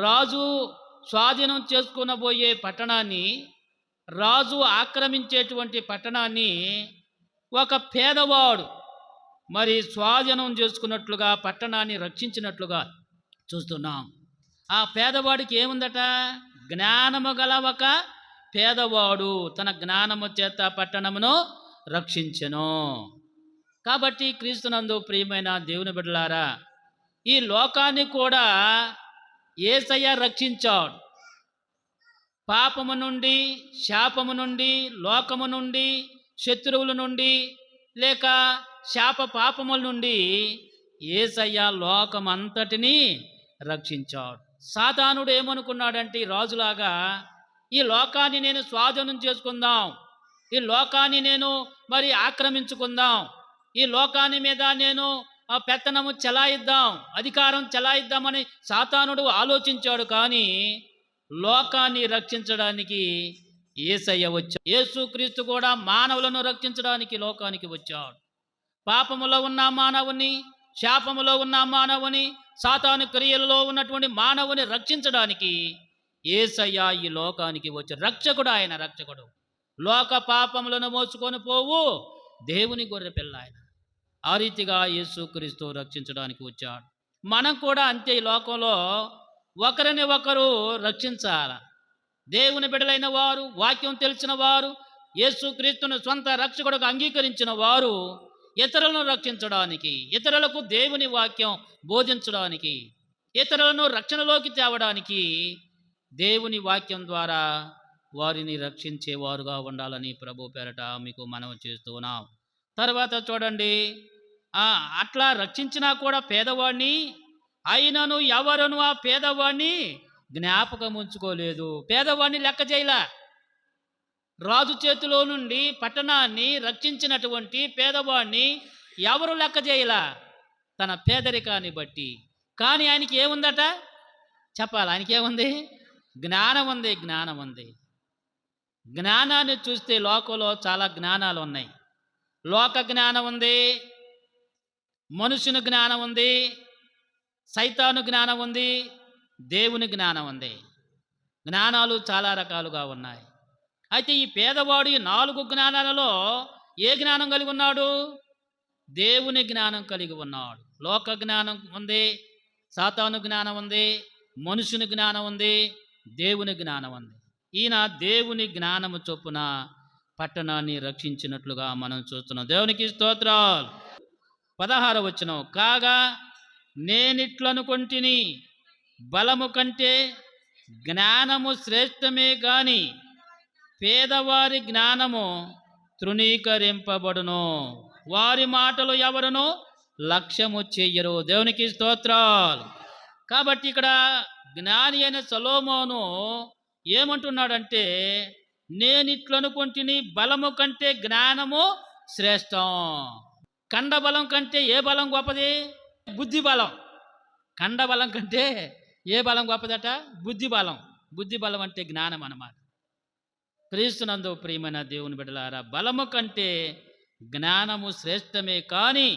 రాజు స్వాధీనం చేసుకునబోయే పట్టణాన్ని, రాజు ఆక్రమించేటువంటి పట్టణాన్ని ఒక పేదవాడు మరి స్వాధీనం చేసుకున్నట్లుగా, పట్టణాన్ని రక్షించినట్లుగా చూస్తున్నాం. ఆ పేదవాడికి ఏముందట? జ్ఞానము గల ఒక పేదవాడు తన జ్ఞానము చేత పట్టణమును రక్షించెను. కాబట్టి క్రీస్తునందు ప్రియమైన దేవుని బిడ్డలారా, ఈ లోకాన్ని కూడా యేసయ్య రక్షించాడు. పాపము నుండి, శాపము నుండి, లోకము నుండి, శత్రువుల నుండి, లేక శాప పాపముల నుండి యేసయ్య లోకమంతటినీ రక్షించాడు. సాతానుడు ఏమనుకున్నాడంటే, రాజులాగా ఈ లోకాన్ని నేను స్వాధీనం చేసుకుందాం, ఈ లోకాన్ని నేను మరి ఆక్రమించుకుందాం, ఈ లోకాన్ని మీద నేను ఆ పెత్తనము చెలాయిద్దాం, అధికారం చెలాయిద్దామని సాతానుడు ఆలోచించాడు. కానీ లోకాన్ని రక్షించడానికి యేసయ్య వచ్చాడు. యేసుక్రీస్తు కూడా మానవులను రక్షించడానికి లోకానికి వచ్చాడు. పాపములో ఉన్న మానవుని, శాపములో ఉన్న మానవుని, సాతాను క్రియలలో ఉన్నటువంటి మానవుని రక్షించడానికి యేసయ్య ఈ లోకానికి వచ్చాడు. రక్షకుడు, ఆయన రక్షకుడు. లోక పాపములను మోసుకొని పోవు దేవుని గొర్రె పిల్ల ఆయన. ఆ రీతిగా యేసుక్రీస్తు రక్షించడానికి వచ్చాడు. మనం కూడా అంతే. ఈ లోకంలో ఒకరిని ఒకరు రక్షించాలి. దేవుని బిడ్డలైన వారు, వాక్యం తెలిసిన వారు, యేసుక్రీస్తును సొంత రక్షకుడుగా అంగీకరించిన వారు ఇతరులను రక్షించడానికి, ఇతరులకు దేవుని వాక్యం బోధించడానికి, ఇతరులను రక్షణలోకి తేవడానికి దేవుని వాక్యం ద్వారా వారిని రక్షించేవారుగా ఉండాలని ప్రభు పేరట మీకు మనవి చేస్తున్నాం. తర్వాత చూడండి, అట్లా రక్షించినా కూడా పేదవాడిని అయినను ఎవరును ఆ పేదవాడిని జ్ఞాపకం ఉంచుకోలేదు. పేదవాడిని లెక్క చేయలా. రాజు చేతిలో నుండి పట్టణాన్ని రక్షించినటువంటి పేదవాడిని ఎవరు లెక్క చేయలా, తన పేదరికాన్ని బట్టి. కానీ ఆయనకి ఏముందట చెప్పాలి. ఆయనకి ఏముంది? జ్ఞానం ఉంది. జ్ఞానం ఉంది. జ్ఞానాన్ని చూస్తే లోకంలో చాలా జ్ఞానాలు ఉన్నాయి. లోక జ్ఞానం ఉంది, మనుషుని జ్ఞానం ఉంది, సైతాను జ్ఞానం ఉంది, దేవుని జ్ఞానం ఉంది. జ్ఞానాలు చాలా రకాలుగా ఉన్నాయి. అయితే ఈ పేదవాడు ఈ 4 జ్ఞానాలలో ఏ జ్ఞానం కలిగి ఉన్నాడు? దేవుని జ్ఞానం కలిగి ఉన్నాడు. లోక జ్ఞానం ఉంది, సాతాను జ్ఞానం ఉంది, మనుషుని జ్ఞానం ఉంది, దేవుని జ్ఞానం ఉంది. ఈయన దేవుని జ్ఞానము చొప్పున పట్టణాన్ని రక్షించినట్లుగా మనం చూస్తున్నాం. దేవునికి స్తోత్రాలు. 16వ వచనం, కాగా నేనిట్లనుకొంటిని, బలము కంటే జ్ఞానము శ్రేష్టమే గాని పేదవారి జ్ఞానము తృణీకరింపబడును, వారి మాటలు ఎవరును లక్ష్యము చెయ్యరు. దేవునికి స్తోత్రాలు. కాబట్టి ఇక్కడ జ్ఞాని అయిన సొలొమోను ఏమంటున్నాడంటే, నేనిట్లనుకొంటిని, బలము కంటే జ్ఞానము శ్రేష్టం. కండబలం కంటే ఏ బలం గొప్పది? బుద్ధి బలం. కండబలం కంటే ఏ బలం గొప్పదట? బుద్ధి బలం. బుద్ధి బలం అంటే జ్ఞానం అన్నమాట. క్రీస్తునందు ప్రియమైన దేవుని బిడ్డలారా, బలము కంటే జ్ఞానము శ్రేష్టమే కానీ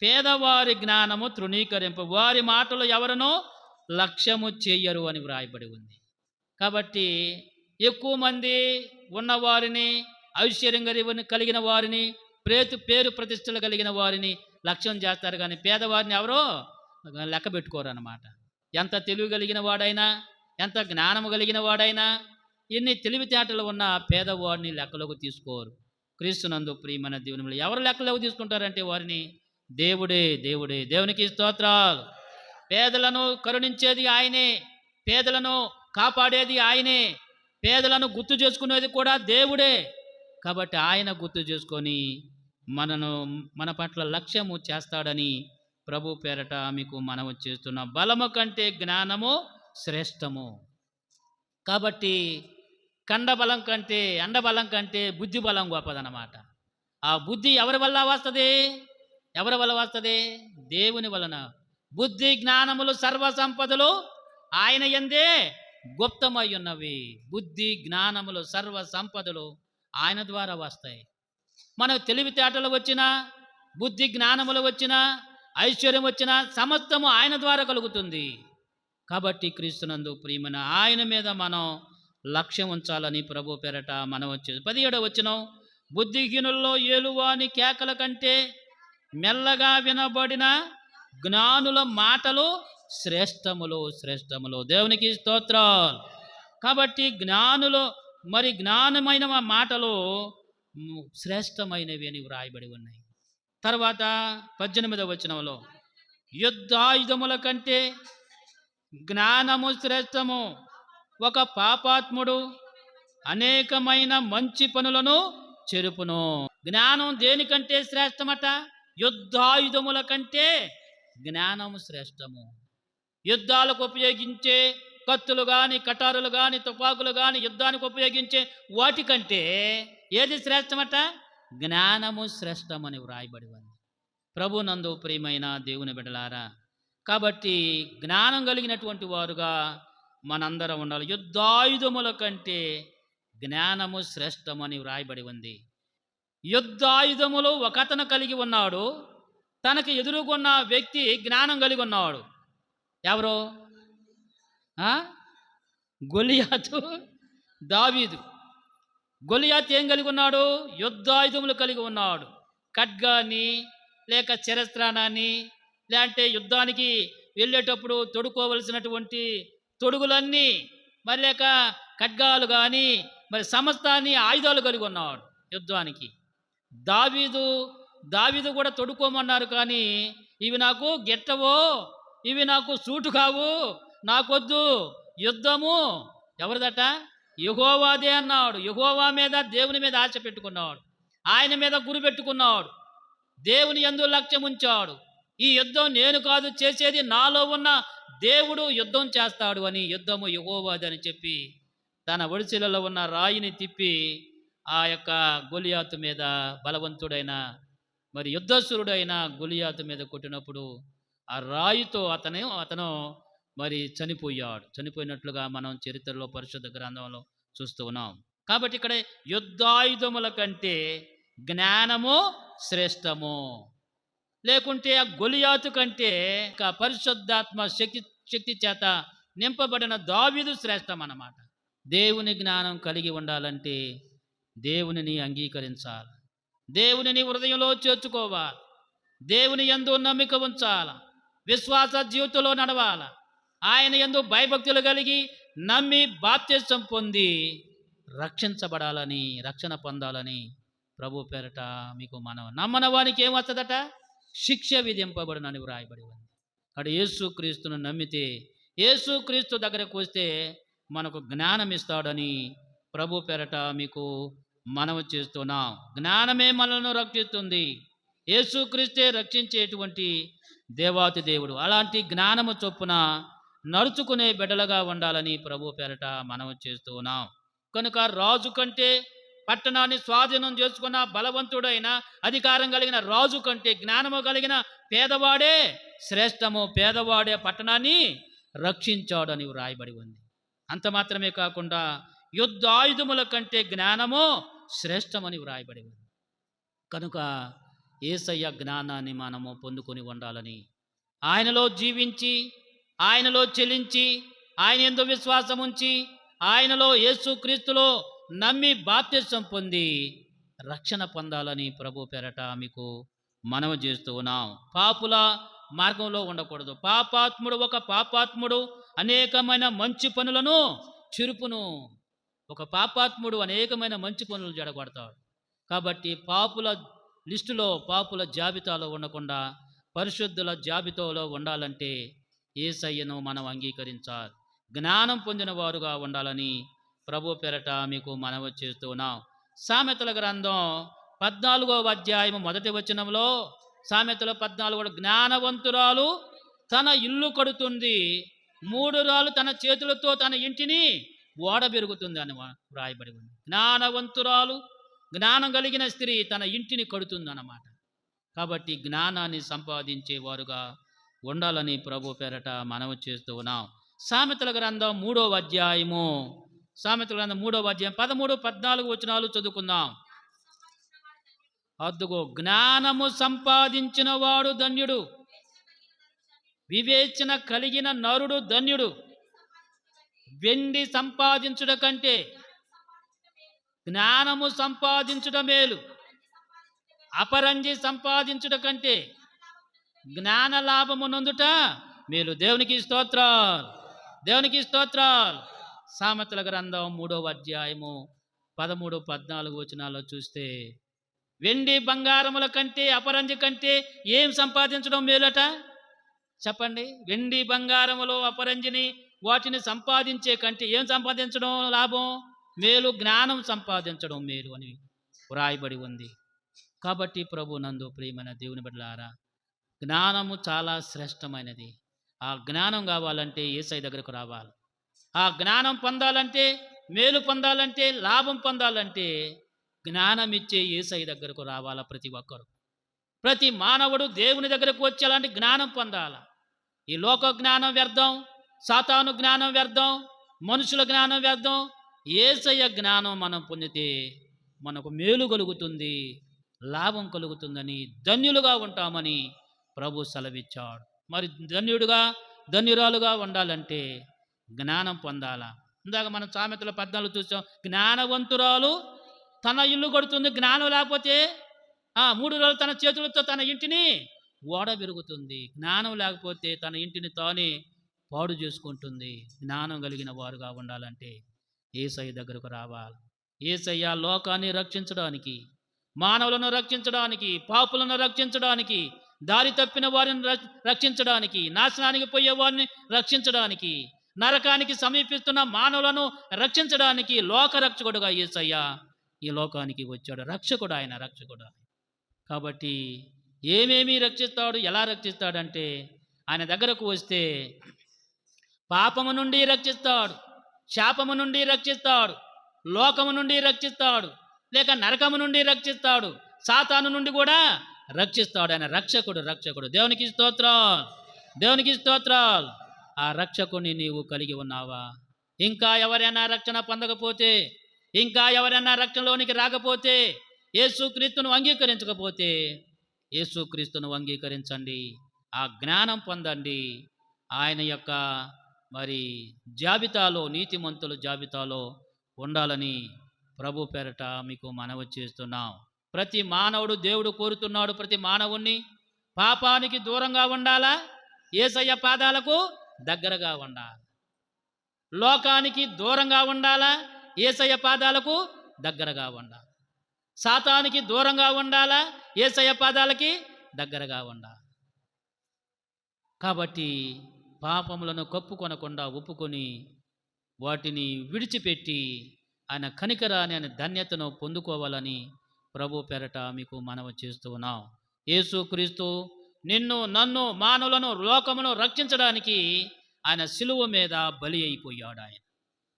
పేదవారి జ్ఞానము తృణీకరింపు, వారి మాటలు ఎవరినో లక్ష్యము చెయ్యరు అని వ్రాయబడి ఉంది. కాబట్టి ఎక్కువ మంది ఉన్నవారిని, ఐశ్వర్యం కలిగిన వారిని, పేరు ప్రతిష్టలు కలిగిన వారిని లక్ష్యం చేస్తారు, కానీ పేదవారిని ఎవరో లెక్క పెట్టుకోరు అన్నమాట. ఎంత తెలివి కలిగిన వాడైనా, ఎంత జ్ఞానము కలిగిన వాడైనా, ఎన్ని తెలివితేటలు ఉన్న పేదవాడిని లెక్కలోకి తీసుకోరు. క్రీస్తునందు ప్రియమైన దేవుని ఎవరు లెక్కలోకి తీసుకుంటారంటే వారిని దేవుడే. దేవుడే. దేవునికి స్తోత్రాలు. పేదలను కరుణించేది ఆయనే, పేదలను కాపాడేది ఆయనే, పేదలను గుర్తు చేసుకునేది కూడా దేవుడే. కాబట్టి ఆయన గుర్తు చేసుకొని మన పట్ల లక్ష్యము చేస్తాడని ప్రభు పేరట మీకు మనవి చేస్తున్న. బలము కంటే జ్ఞానము శ్రేష్టము. కాబట్టి కండబలం కంటే, అండబలం కంటే బుద్ధి బలం గొప్పదన్నమాట. ఆ బుద్ధి ఎవరి వల్ల వస్తుంది? ఎవరి వల్ల వస్తుంది? దేవుని వలన. బుద్ధి జ్ఞానములు సర్వ సంపదలు ఆయన యందే గుప్తమై ఉన్నవి. బుద్ధి జ్ఞానములు సర్వ సంపదలు ఆయన ద్వారా వస్తాయి. మనకు తెలివితేటలు వచ్చినా, బుద్ధి జ్ఞానములు వచ్చినా, ఐశ్వర్యం వచ్చినా సమస్తము ఆయన ద్వారా కలుగుతుంది. కాబట్టి క్రీస్తునందు ప్రియమైన ఆయన మీద మనం లక్ష్యం ఉంచాలని ప్రభు పేరట మనం వచ్చేది. 17వ వచనం, బుద్ధిహీనుల్లో ఏలువాని కేకల కంటే మెల్లగా వినబడిన జ్ఞానుల మాటలు శ్రేష్టములు శ్రేష్టములు. దేవునికి స్తోత్రాలు. కాబట్టి జ్ఞానులు, మరి జ్ఞానమైన మాటలు శ్రేష్టమైనవి అని వ్రాయబడి ఉన్నాయి. తర్వాత 18వ వచనంలో, యుద్ధాయుధముల కంటే జ్ఞానము శ్రేష్టము, ఒక పాపాత్ముడు అనేకమైన మంచి పనులను చెరుపును. జ్ఞానం దేనికంటే శ్రేష్టమట? యుద్ధాయుధముల కంటే జ్ఞానము శ్రేష్టము. యుద్ధాలకు ఉపయోగించే కత్తులు కానీ, కటారులు కానీ, తుపాకులు కానీ, యుద్ధానికి ఉపయోగించే వాటికంటే ఏది శ్రేష్టమట? జ్ఞానము శ్రేష్టమని వ్రాయబడి ఉంది. ప్రభునందు ప్రియమైన దేవుని బిడ్డలారా, కాబట్టి జ్ఞానం కలిగినటువంటి వారుగా మనందరం ఉండాలి. యుద్ధాయుధముల కంటే జ్ఞానము శ్రేష్టమని వ్రాయబడి ఉంది. యుద్ధాయుధములు ఒకతను కలిగి ఉన్నాడు, తనకి ఎదురుగున్న వ్యక్తి జ్ఞానం కలిగి ఉన్నాడు. ఎవరు? గొలియాతు, దావీదు. గొలియాతు ఏం కలిగి ఉన్నాడు? యుద్ధాయుధములు కలిగి ఉన్నాడు. ఖడ్గాన్ని, లేక శరస్త్రాణాన్ని, లేదంటే యుద్ధానికి వెళ్ళేటప్పుడు తొడుకోవలసినటువంటి తొడుగులన్నీ, మరి లేక ఖడ్గాలు కానీ, మరి సమస్తాన్ని ఆయుధాలు కలిగి ఉన్నాడు యుద్ధానికి. దావీదు కూడా తొడుక్కోమన్నారు, కానీ ఇవి నాకు గిట్టవో, ఇవి నాకు సూటు కావు, నాకొద్దు, యుద్ధము ఎవరిదట? యెహోవాదే అన్నాడు. యెహోవా మీద, దేవుని మీద ఆశ పెట్టుకున్నాడు, ఆయన మీద గురి పెట్టుకున్నాడు, దేవుని యందు లక్ష్యం ఉంచాడు. ఈ యుద్ధం నేను కాదు చేసేది, నాలో ఉన్న దేవుడు యుద్ధం చేస్తాడు అని, యుద్ధము యెహోవాది అని చెప్పి తన ఒడిశిలలో ఉన్న రాయిని తిప్పి ఆ యొక్క గొలియాతు మీద, బలవంతుడైన మరి యుద్ధశూరుడైన గొలియాతు మీద కొట్టినప్పుడు ఆ రాయితో అతను మరి చనిపోయినట్లుగా మనం చరిత్రలో, పరిశుద్ధ గ్రంథంలో చూస్తూ ఉన్నాం. కాబట్టి ఇక్కడ యుద్ధాయుధముల కంటే జ్ఞానము శ్రేష్టము, లేకుంటే ఆ గొలియాతు కంటే పరిశుద్ధాత్మ శక్తి చేత నింపబడిన దావీదు శ్రేష్టం అన్నమాట. దేవుని జ్ఞానం కలిగి ఉండాలంటే దేవునిని అంగీకరించాలి, దేవునిని హృదయంలో చేర్చుకోవాలి, దేవుని యందు నమ్మిక ఉంచాలి, విశ్వాస జీవితంలో నడవాలి, ఆయన యందు భయభక్తులు కలిగి నమ్మి బాప్తిసం పొంది రక్షించబడాలని, రక్షణ పొందాలని ప్రభు పేరట మీకు మనం. నమ్మని వానికి ఏం వస్తుందట? శిక్ష విధింపబడునని వ్రాయబడి ఉంది. అక్కడ యేసుక్రీస్తును నమ్మితే, యేసుక్రీస్తు దగ్గరకు వస్తే మనకు జ్ఞానం ఇస్తాడని ప్రభు పేరట మీకు మనవి చేస్తున్నాం. జ్ఞానమే మనల్ని రక్షిస్తుంది. యేసుక్రీస్తే రక్షించేటువంటి దేవాతి దేవుడు. అలాంటి జ్ఞానము చొప్పున నడుచుకునే బిడ్డలుగా ఉండాలని ప్రభు పేరట మనవి చేస్తున్నాం. కనుక రాజు కంటే, పట్టణాన్ని స్వాధీనం చేసుకున్న బలవంతుడైన, అధికారం కలిగిన రాజు కంటే జ్ఞానము కలిగిన పేదవాడే శ్రేష్టము. పేదవాడే పట్టణాన్ని రక్షించాడని వ్రాయబడి ఉంది. అంత మాత్రమే కాకుండా యుద్ధాయుధముల కంటే జ్ఞానము శ్రేష్టమని వ్రాయబడి ఉంది. కనుక యేసయ్య జ్ఞానాన్ని మనము పొందుకొని ఉండాలని, ఆయనలో జీవించి, ఆయనలో చెలించి, ఆయన యందు విశ్వాసం ఉంచి, ఆయనలో యేసుక్రీస్తులో నమ్మి బాప్తిసం పొంది రక్షణ పొందాలని ప్రభు పేరట మీకు మనవి చేస్తూ ఉన్నాం. పాపుల మార్గంలో ఉండకూడదు. ఒక పాపాత్ముడు అనేకమైన మంచి పనులను చెరుపును. ఒక పాపాత్ముడు అనేకమైన మంచి పనులు జడగొడతాడు. కాబట్టి పాపుల లిస్టులో, పాపుల జాబితాలో ఉండకుండా పరిశుద్ధుల జాబితాలో ఉండాలంటే యేసయ్యను మనం అంగీకరించాలి, జ్ఞానం పొందిన వారుగా ఉండాలని ప్రభు పేరట మీకు మనవి చేస్తున్నాం. సామెతల గ్రంథం 14వ అధ్యాయం 1వ వచనంలో, సామెతల 14, జ్ఞానవంతురాలు తన ఇల్లు కడుతుంది, మూఢురాలు తన చేతులతో తన ఇంటిని ఓడబెరుగుతుంది అని వ్రాయబడి ఉంది. జ్ఞానవంతురాలు, జ్ఞానం కలిగిన స్త్రీ తన ఇంటిని కడుతుంది అన్నమాట. కాబట్టి జ్ఞానాన్ని సంపాదించేవారుగా ఉండాలని ప్రభు పేరట మనవి చేస్తూ ఉన్నాం. సామెతల గ్రంథం 3వ అధ్యాయము, సామెతల గ్రంథం 3వ అధ్యాయం 13, 14 వచనాలు చదువుకుందాం. అద్దుగో, జ్ఞానము సంపాదించిన వాడు ధన్యుడు, వివేచన కలిగిన నరుడు ధన్యుడు. వెండి సంపాదించుట కంటే జ్ఞానము సంపాదించుట మేలు. అపరంజి సంపాదించుట కంటే జ్ఞాన లాభము నొందుట మేలు. దేవునికి స్తోత్రాలు, దేవునికి స్తోత్రాలు. సామెతల గ్రంథం 3వ అధ్యాయము 13, 14 వచనాల్లో చూస్తే వెండి బంగారముల కంటే అపరంజి కంటే ఏం సంపాదించడం మేలట చెప్పండి. వెండి బంగారములు అపరంజిని వాటిని సంపాదించే కంటే ఏం సంపాదించడం లాభం? మేలు. జ్ఞానం సంపాదించడం మేలు అని వ్రాయబడి ఉంది. కాబట్టి ప్రభు నందు ప్రియమైన దేవుని బిడ్డలారా, జ్ఞానము చాలా శ్రేష్టమైనది. ఆ జ్ఞానం కావాలంటే యేసయ్య దగ్గరకు రావాలి. ఆ జ్ఞానం పొందాలంటే, మేలు పొందాలంటే, లాభం పొందాలంటే జ్ఞానం ఇచ్చే యేసయ్య దగ్గరకు రావాలా ప్రతి ఒక్కరు. ప్రతి మానవుడు దేవుని దగ్గరకు వచ్చి అలాంటి జ్ఞానం పొందాల. ఈ లోక జ్ఞానం వ్యర్థం, సాతాను జ్ఞానం వ్యర్థం, మనుషుల జ్ఞానం వ్యర్థం. యేసయ్య జ్ఞానం మనం పొందితే మనకు మేలు కలుగుతుంది, లాభం కలుగుతుందని, ధన్యులుగా ఉంటామని ప్రభు సెలవిచ్చాడు. మరి ధన్యురాలుగా ఉండాలంటే జ్ఞానం పొందాలా. ఇందాక మనం సామెతల 14 చూసాం. జ్ఞానవంతురాలు తన ఇల్లు కడుతుంది. జ్ఞానం లేకపోతే 3 రోజులు తన చేతులతో తన ఇంటిని ఓడబెరుగుతుంది. జ్ఞానం లేకపోతే తన ఇంటిని తానే పాడు చేసుకుంటుంది. జ్ఞానం కలిగిన వారుగా ఉండాలంటే యేసయ్య దగ్గరకు రావాలి. యేసయ్య లోకాన్ని రక్షించడానికి, మానవులను రక్షించడానికి, పాపులను రక్షించడానికి, దారి తప్పిన వారిని రక్షించడానికి, నాశనానికి పోయే వారిని రక్షించడానికి, నరకానికి సమీపిస్తున్న మానవులను రక్షించడానికి లోక రక్షకుడుగా యేసయ్య ఈ లోకానికి వచ్చాడు. రక్షకుడు ఆయన, రక్షకుడు. కాబట్టి ఏమేమి రక్షిస్తాడు, ఎలా రక్షిస్తాడంటే ఆయన దగ్గరకు వస్తే పాపము నుండి రక్షిస్తాడు, శాపము నుండి రక్షిస్తాడు, లోకము నుండి రక్షిస్తాడు, లేక నరకము నుండి రక్షిస్తాడు, సాతాను నుండి కూడా రక్షిస్తాడు. ఆయన రక్షకుడు, రక్షకుడు. దేవునికి స్తోత్రాలు, దేవునికి స్తోత్రాలు. ఆ రక్షకుని నీవు కలిగి ఉన్నావా? ఇంకా ఎవరైనా రక్షణ పొందకపోతే, ఇంకా ఎవరైనా రక్షణలోనికి రాకపోతే, యేసుక్రీస్తును అంగీకరించకపోతే యేసుక్రీస్తును అంగీకరించండి. ఆ జ్ఞానం పొందండి. ఆయన యొక్క జాబితాలో, నీతిమంతుల జాబితాలో ఉండాలని ప్రభు పేరట మీకు మనవి చేస్తున్నాం. ప్రతి మానవుడు దేవుడు కోరుతున్నాడు. ప్రతి మానవుణ్ణి పాపానికి దూరంగా ఉండాలా, యేసయ్య పాదాలకు దగ్గరగా ఉండాలి. లోకానికి దూరంగా ఉండాలా, యేసయ్య పాదాలకు దగ్గరగా ఉండాలి. సాతానికి దూరంగా ఉండాలా, యేసయ్య పాదాలకి దగ్గరగా ఉండాలి. కాబట్టి పాపములను కప్పుకొనకుండా ఒప్పుకొని వాటిని విడిచిపెట్టి ఆయన కనికరాన్ని, ఆయన ధన్యతను పొందుకోవాలని ప్రభు పేరట మీకు మనవి చేస్తూ ఉన్నాం. యేసుక్రీస్తు నిన్ను, నన్ను, మానవులను, లోకమును రక్షించడానికి ఆయన శిలువ మీద బలి అయిపోయాడు. ఆయన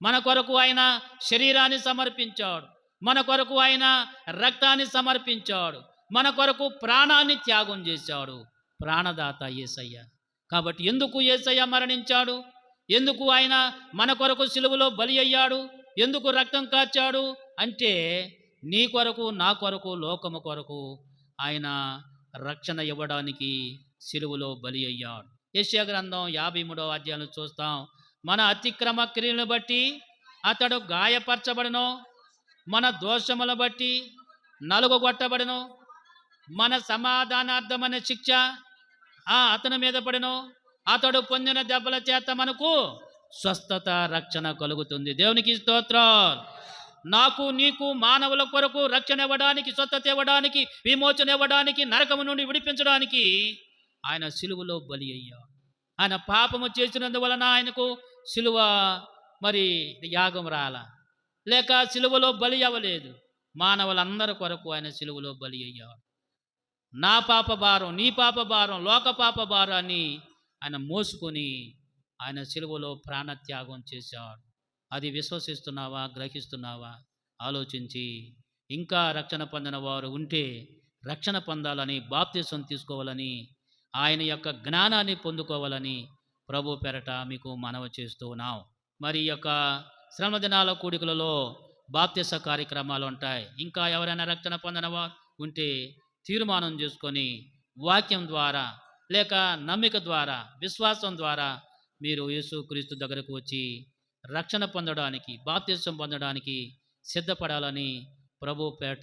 మన కొరకు ఆయన శరీరాన్ని సమర్పించాడు, మన కొరకు ఆయన రక్తాన్ని సమర్పించాడు, మన కొరకు ప్రాణాన్ని త్యాగం చేశాడు. ప్రాణదాత యేసయ్య. కాబట్టి ఎందుకు యేసయ్య మరణించాడు? ఎందుకు ఆయన మన కొరకు శిలువలో బలి అయ్యాడు? ఎందుకు రక్తం కార్చాడు అంటే నీ కొరకు, నా కొరకు, లోకము కొరకు ఆయన రక్షణ ఇవ్వడానికి శిలువలో బలి అయ్యాడు. యెషయా గ్రంథం 53వ అధ్యాయంలో చూస్తాం. మన అతిక్రమ క్రియలను బట్టి అతడు గాయపరచబడను, మన దోషములను బట్టి నలుగొట్టబడను, మన సమాధానార్థమైన శిక్ష అతని మీద పడెను, అతడు పొందిన దెబ్బల చేత మనకు స్వస్థత, రక్షణ కలుగుతుంది. దేవునికి స్తోత్రాలు. నాకు, నీకు, మానవుల కొరకు రక్షణ ఇవ్వడానికి, స్వస్థత ఇవ్వడానికి, విమోచన ఇవ్వడానికి, నరకము నుండి విడిపించడానికి ఆయన సిలువలో బలి అయ్యాడు. ఆయన పాపము చేసినందువలన ఆయనకు సిలువ యాగం రాల, లేక సిలువలో బలి అవ్వలేదు. మానవులందరి కొరకు ఆయన సిలువలో బలి అయ్యాడు. నా పాప భారం, నీ పాప భారం, లోక పాప భారాన్ని ఆయన మోసుకొని ఆయన సిలువలో ప్రాణత్యాగం చేశాడు. అది విశ్వసిస్తున్నావా, గ్రహిస్తున్నావా? ఆలోచించి ఇంకా రక్షణ పొందిన వారు ఉంటే రక్షణ పొందాలని, బాప్తిసం తీసుకోవాలని, ఆయన యొక్క జ్ఞానాన్ని పొందుకోవాలని ప్రభు పేరట మీకు మనవి చేస్తూ ఉన్నాం. మరి ఈ యొక్క శ్రమ దినాల కూడికలలో బాప్తిస కార్యక్రమాలు ఉంటాయి. ఇంకా ఎవరైనా రక్షణ పొందిన వారు ఉంటే తీర్మానం చేసుకొని వాక్యం ద్వారా లేక నమ్మిక ద్వారా, విశ్వాసం ద్వారా మీరు యేసుక్రీస్తు దగ్గరకు వచ్చి రక్షణ పొందడానికి, బాప్తిసం పొందడానికి సిద్ధపడాలని ప్రభు పేట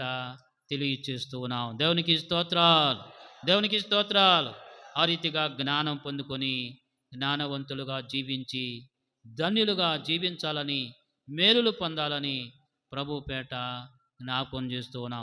తెలియచేస్తూ ఉన్నాం. దేవునికి స్తోత్రాలు, దేవునికి స్తోత్రాలు. ఆ రీతిగా జ్ఞానం పొందుకొని జ్ఞానవంతులుగా జీవించి ధన్యులుగా జీవించాలని, మేలులు పొందాలని ప్రభు పేట జ్ఞాపకం చేస్తూ ఉన్నాం.